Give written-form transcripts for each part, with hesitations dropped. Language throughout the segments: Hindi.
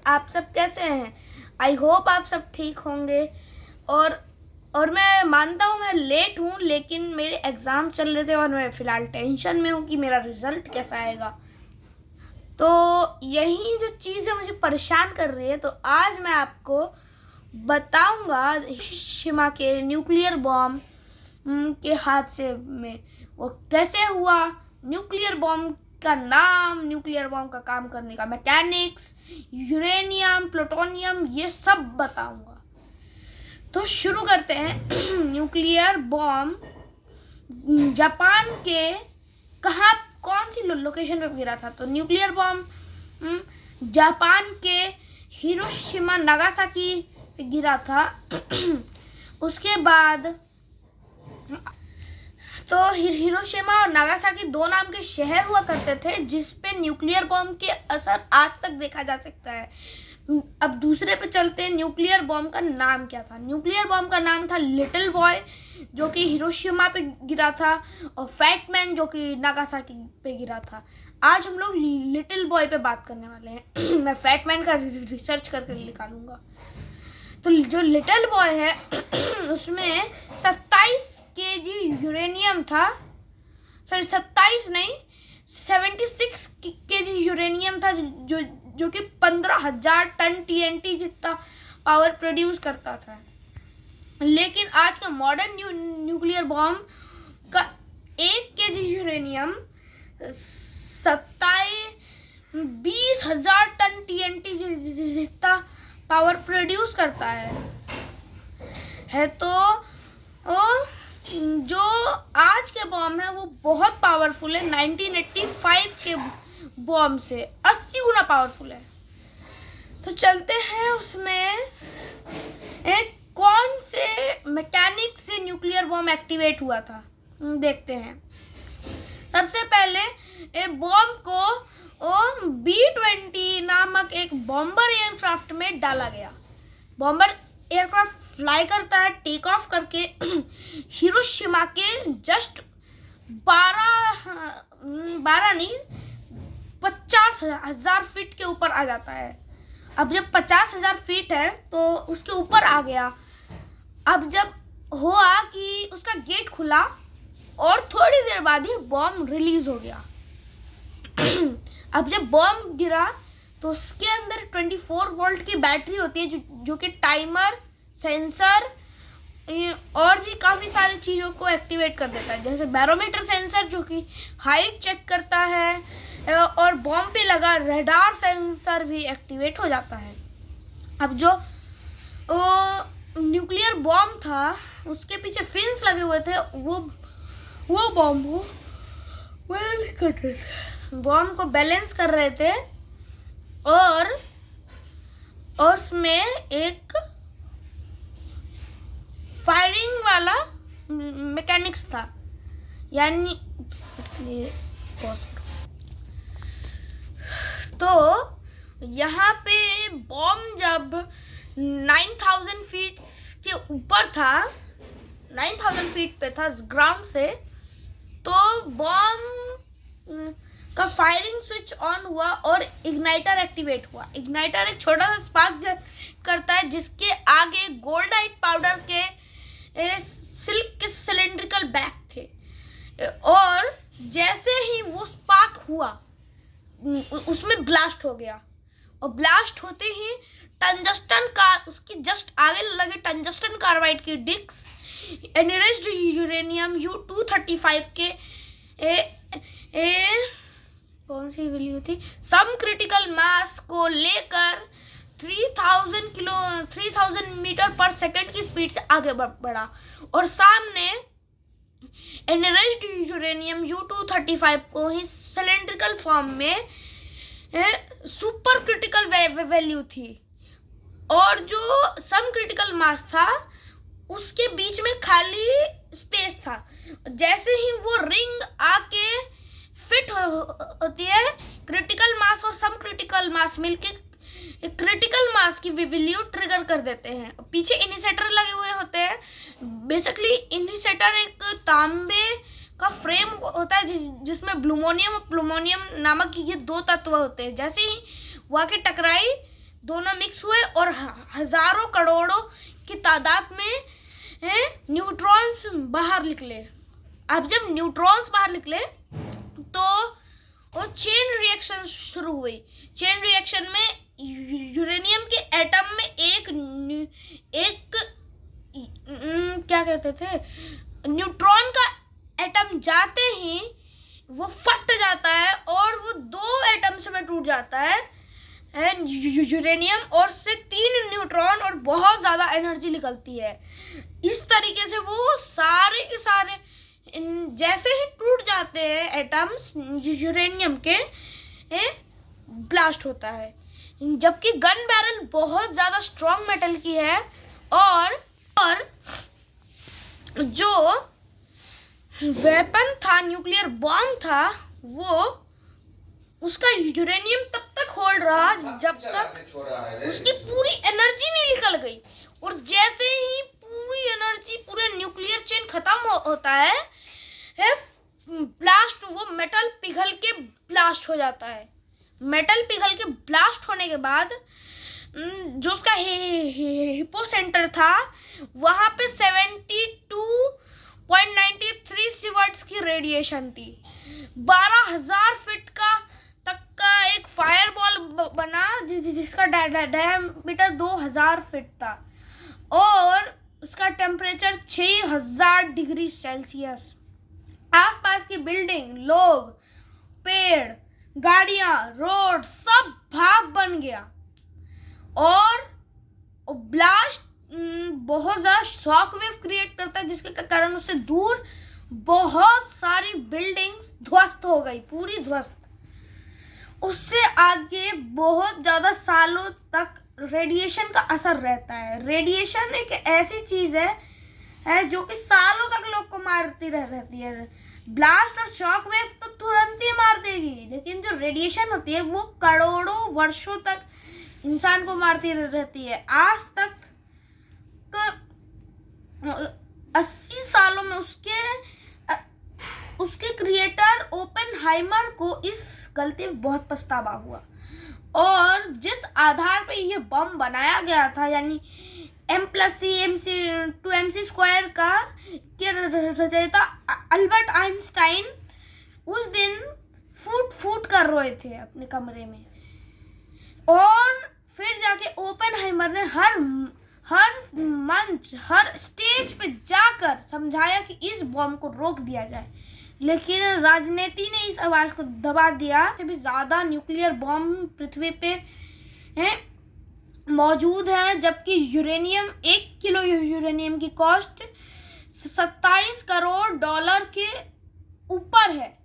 आप सब कैसे हैं? आई होप आप सब ठीक होंगे। और मैं मानता हूँ मैं लेट हूँ, लेकिन मेरे एग्ज़ाम चल रहे थे और मैं फ़िलहाल टेंशन में हूँ कि मेरा रिज़ल्ट कैसा आएगा। तो यही जो चीज़ है मुझे परेशान कर रही है। तो आज मैं आपको बताऊँगा हिरोशिमा के न्यूक्लियर बॉम्ब के हादसे में वो कैसे हुआ, न्यूक्लियर बॉम्ब का नाम, न्यूक्लियर बॉम्ब का काम करने का मैकेनिक्स, यूरेनियम, प्लूटोनियम, ये सब बताऊंगा। तो शुरू करते हैं। न्यूक्लियर बॉम्ब जापान के कौन सी लोकेशन पे गिरा था? तो न्यूक्लियर बॉम्ब जापान के हिरोशिमा नागासाकी पे गिरा था। उसके बाद तो हिरोशिमा और नागासाकी दो नाम के शहर हुआ करते थे जिस पे न्यूक्लियर बॉम्ब के असर आज तक देखा जा सकता है। अब दूसरे पे चलते हैं। न्यूक्लियर बॉम्ब का नाम क्या था? न्यूक्लियर बॉम्ब का नाम था लिटिल बॉय, जो कि हिरोशिमा पे गिरा था, और फैट मैन, जो कि नागासाकी पे गिरा था। आज हम लोग लिटिल बॉय पे बात करने वाले हैं। मैं फैट मैन का रिसर्च करके निकालूंगा। तो जो लिटिल बॉय है उसमें 27 केजी यूरेनियम था। सॉरी, 27 नहीं, 76 केजी यूरेनियम था, जो कि 15,000 टन TNT जितना पावर प्रोड्यूस करता था। लेकिन आज का मॉडर्न न्यूक्लियर बॉम्ब का 1 केजी यूरेनियम 20,000 टन TNT जितना पावर प्रोड्यूस करता है। तो जो आज के बॉम्ब है वो बहुत पावरफुल है। 1985 के बॉम्ब से 80 गुना पावरफुल है। तो चलते हैं उसमें कौन से मैकेनिक से न्यूक्लियर बॉम्ब एक्टिवेट हुआ था, देखते हैं। सबसे पहले बॉम्ब को B-20 नामक एक बॉम्बर एयरक्राफ्ट में डाला गया। बॉम्बर एयरक्राफ्ट फ्लाई करता है, टेक ऑफ करके हिरोशिमा के जस्ट 50,000 फीट के ऊपर आ जाता है। अब जब 50,000 फीट है तो उसके ऊपर आ गया। अब जब हुआ कि उसका गेट खुला और थोड़ी देर बाद ही बॉम्ब रिलीज हो गया। अब जब बॉम्ब गिरा तो उसके अंदर 24 वोल्ट की बैटरी होती है, जो कि टाइमर, सेंसर और भी काफ़ी सारी चीज़ों को एक्टिवेट कर देता है। जैसे बैरोमीटर सेंसर, जो कि हाइट चेक करता है, और बॉम्ब पे लगा रडार सेंसर भी एक्टिवेट हो जाता है। अब जो न्यूक्लियर बॉम्ब था उसके पीछे फिन्स लगे हुए थे, वो बॉम्ब को बैलेंस कर रहे थे, बॉम्ब को बैलेंस कर रहे थे। और उसमें एक फायरिंग वाला मैकेनिक्स था, यानी तो यहाँ पे बॉम्ब जब 9,000 फीट के ऊपर था, 9,000 फीट पे था ग्राउंड से, तो बॉम्ब का फायरिंग स्विच ऑन हुआ और इग्नाइटर एक्टिवेट हुआ। इग्नाइटर एक छोटा सा स्पार्क करता है जिसके आगे गोल्डाइट पाउडर के सिल्क के सिलेंड्रिकल बैग थे, और जैसे ही वो स्पार्क हुआ उसमें ब्लास्ट हो गया। और ब्लास्ट होते ही टंगस्टन का उसकी जस्ट आगे लगे टंगस्टन कार्बाइड की डिस्क एनरिच्ड यूरेनियम U-235 के कौन सी वैल्यू थी, सम क्रिटिकल मास को लेकर 3000 मीटर पर सेकंड की स्पीड से आगे बढ़ा, और सामने एनरिच्ड यूरेनियम U-235 को ही सिलेंड्रिकल फॉर्म में सुपर क्रिटिकल वैल्यू थी, और जो सम क्रिटिकल मास था उसके बीच में खाली स्पेस था। जैसे ही वो रिंग आके फिट होती है, क्रिटिकल मास और सम क्रिटिकल मास मिलके क्रिटिकल मास की वैल्यू ट्रिगर कर देते हैं। पीछे इनिशिएटर लगे हुए होते हैं। बेसिकली इनिशिएटर एक तांबे का फ्रेम होता है जिसमें ब्लूमोनियम और प्लूमोनियम नामक ये दो तत्व होते हैं। जैसे ही वो आके टकराई दोनों मिक्स हुए और हजारों करोड़ों की तादाद में न्यूट्रॉन्स बाहर निकले। अब जब न्यूट्रॉन्स बाहर निकले तो वो चेन रिएक्शन शुरू हुई। चेन रिएक्शन में यूरेनियम के एटम में एक क्या कहते थे, न्यूट्रॉन का एटम जाते ही वो फट जाता है और वो 2 एटम्स में टूट जाता है यूरेनियम, और से 3 न्यूट्रॉन और बहुत ज़्यादा एनर्जी निकलती है। इस तरीके से वो सारे के सारे जैसे ही टूट जाते हैं एटम्स यूरेनियम के, ब्लास्ट होता है। जबकि गन बैरल बहुत ज़्यादा स्ट्रॉन्ग मेटल की है और जो वेपन था, न्यूक्लियर बॉम्ब था, वो उसका यूरेनियम तब तक होल्ड रहा जब तक उसकी पूरी एनर्जी नहीं निकल गई। और जैसे ही पूरी एनर्जी, पूरे न्यूक्लियर चेन खत्म होता है ब्लास्ट, वो मेटल पिघल के ब्लास्ट हो जाता है। मेटल पिघल के ब्लास्ट होने के बाद जो उसका हिपो सेंटर था वहां पे 72.93 सीवर्ट्स की रेडिएशन थी। 12,000 फीट तक का एक फायर बॉल बना जिसका डायमीटर 2,000 फीट था और उसका टेम्परेचर 6,000 डिग्री सेल्सियस। आसपास की बिल्डिंग, लोग, पेड़, गाड़ियां, रोड सब भाप बन गया और ब्लास्ट बहुत ज़्यादा शॉक वेव क्रिएट करता है, जिसके कारण उससे दूर बहुत सारी बिल्डिंग्स ध्वस्त हो गई, पूरी ध्वस्त। उससे आगे बहुत ज़्यादा सालों तक रेडिएशन का असर रहता है। रेडिएशन एक ऐसी चीज़ है जो कि सालों तक लोग को मारती रहती है। ब्लास्ट और शॉक वेव तो तुरंत ही मार देगी, लेकिन जो रेडिएशन होती है वो करोड़ों वर्षों तक इंसान को मारती रहती है। आज तक 80 सालों में उसके क्रिएटर ओपेनहाइमर को इस गलती में बहुत पछतावा हुआ। और जिस आधार पे ये बम बनाया गया था, यानी M+C2mc² का के रचयिता अल्बर्ट आइंस्टाइन उस दिन फूट कर रोए थे अपने कमरे में। और फिर जाके ओपेनहाइमर ने हर मंच, हर स्टेज पे जाकर समझाया कि इस बम को रोक दिया जाए, लेकिन राजनीति ने इस आवाज को दबा दिया। भी ज्यादा न्यूक्लियर बम पृथ्वी पे मौजूद है, जबकि यूरेनियम 1 किलो यूरेनियम की कॉस्ट $27 करोड़ के ऊपर है।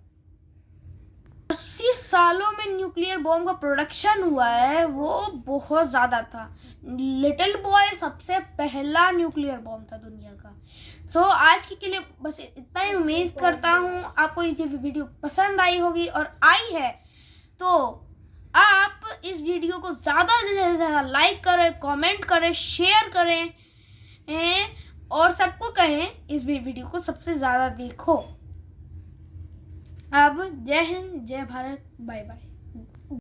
80 सालों में न्यूक्लियर बॉम्ब का प्रोडक्शन हुआ है, वो बहुत ज़्यादा था। लिटिल बॉय सबसे पहला न्यूक्लियर बॉम्ब था दुनिया का। सो आज के लिए बस इतना ही। उम्मीद करता हूँ आपको ये वीडियो पसंद आई होगी, और आई है तो आप इस वीडियो को ज़्यादा से ज़्यादा लाइक करें, कमेंट करें, शेयर करें और सबको कहें इस वीडियो को सबसे ज़्यादा देखो। अब जय हिंद, जय भारत, बाय बाय।